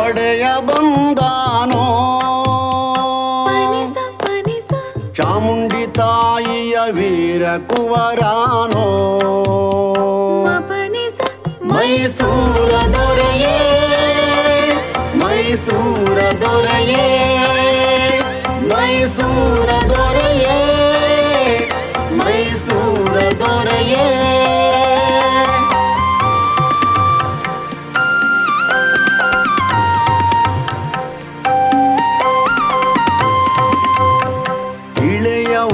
ಒಡೆಯ ಬಂದಾನೋ ಚಾಮುಂಡಿ ತಾಯಿಯ ವೀರ ಕುವರಾನೋ ಮೈಸೂರ ದೊರೆಯೇ ಮೈಸೂರ ದೊರೆಯೇ ಮೈಸೂರ ದೊರೆಯೇ ಮೈಸೂರ ದೊರೆಯೇ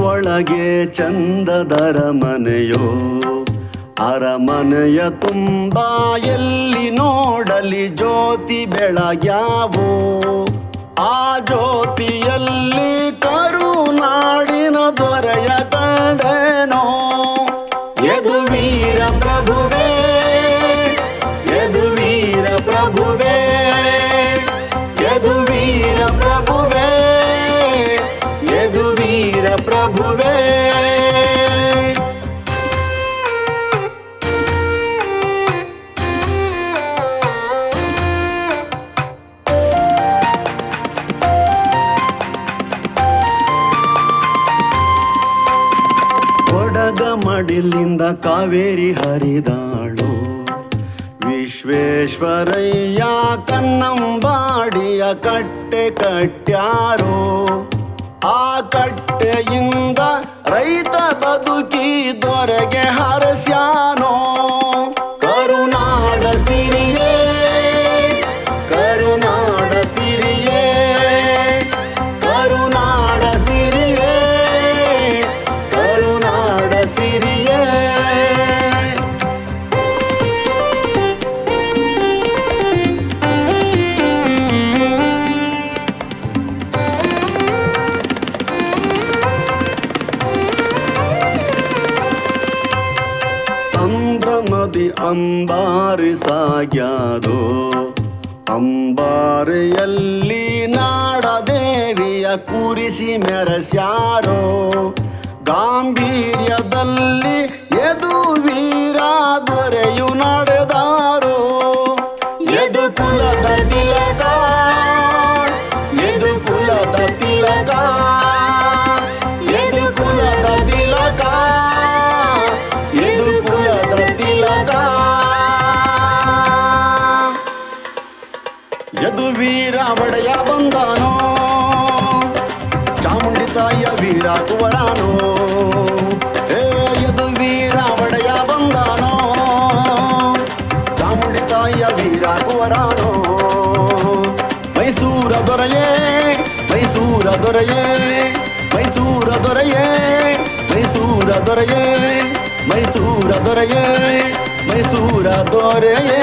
ಒಳಗೆ ಚಂದದರ ಮನೆಯೋ ಅರಮನೆಯ ತುಂಬ ಎಲ್ಲಿ ನೋಡಲಿ ಜ್ಯೋತಿ ಬೆಳಗ್ಯಾವೋ ಆ ಜ್ಯೋತಿಯಲ್ಲಿ ಕರುನಾಡಿನ ದೊರೆಯ ಕಂಡೇನೋ ಯದುವೀರ ಪ್ರಭುವೇ ಯದುವೀರ ಪ್ರಭುವೇ ಯದುವೀರ ಪ್ರಭುವೇ ಯದುವೀರ ಪ್ರಭುವೇ ಕೊಡಗ ಮಡಿಲಿಂದ ಕಾವೇರಿ ಹರಿದಾಳು ವಿಶ್ವೇಶ್ವರಯ್ಯ ಕನ್ನಂಬಾಡಿಯ ಕಟ್ಟೆ ಕಟ್ಯಾರೋ ಆ ಕಟ್ಟೆಯಿಂದ ರೈತ ಬದುಕಿ ದೊರೆಗೆ ಹರಸ್ಯಾನೋ ಕರುನಾಡ ಸಿರಿಯೇ ಕರುನಾಡ ಸಿರಿಯೇ ಕರುನಾಡ ಸಿರಿಯೇ ಕರುನಾಡ ಸಿರಿಯೇ ಸಂಭ್ರಮದಿ ಅಂಬಾರಿ ಸಾಗ್ಯಾದೋ ಅಂಬಾರಿಯಲ್ಲಿ ನಾಡದೇವಿಯ ಕೂರಿಸಿ ಮೆರೆಸ್ಯಾರೋ ಗಾಂಭೀರ್ಯದಲ್ಲಿ ಯದುವೀರ ದೊರೆಯು ನಡೆದಾರೋ ಯದುಕುಲದ ತಿಲಕ ಯದುಕುಲದ ತಿಲಕ ಯದುಕುಲದ ತಿಲಕ ಯದುಕುಲದ ತಿಲಕ ಯದುವೀರ ಒಡೆಯ ಬಂದಾನೋ ಚಾಮುಂಡಿ ತಾಯಿಯ ವೀರ ಕುವರಾನೋ ಯದುವೀರ ಒಡೆಯ ಬಂದಾನೋ ಚಾಮುಂಡಿ ತಾಯಿಯ ವೀರ ಕುವರಾನೋ ಮೈಸೂರ ದೊರೆಯೇ ಮೈಸೂರ ದೊರೆಯೇ ಮೈಸೂರ ದೊರೆಯೇ ಮೈಸೂರ ದೊರೆಯೇ ಮೈಸೂರ ದೊರೆಯೇ ಮೈಸೂರ ದೊರೆಯೇ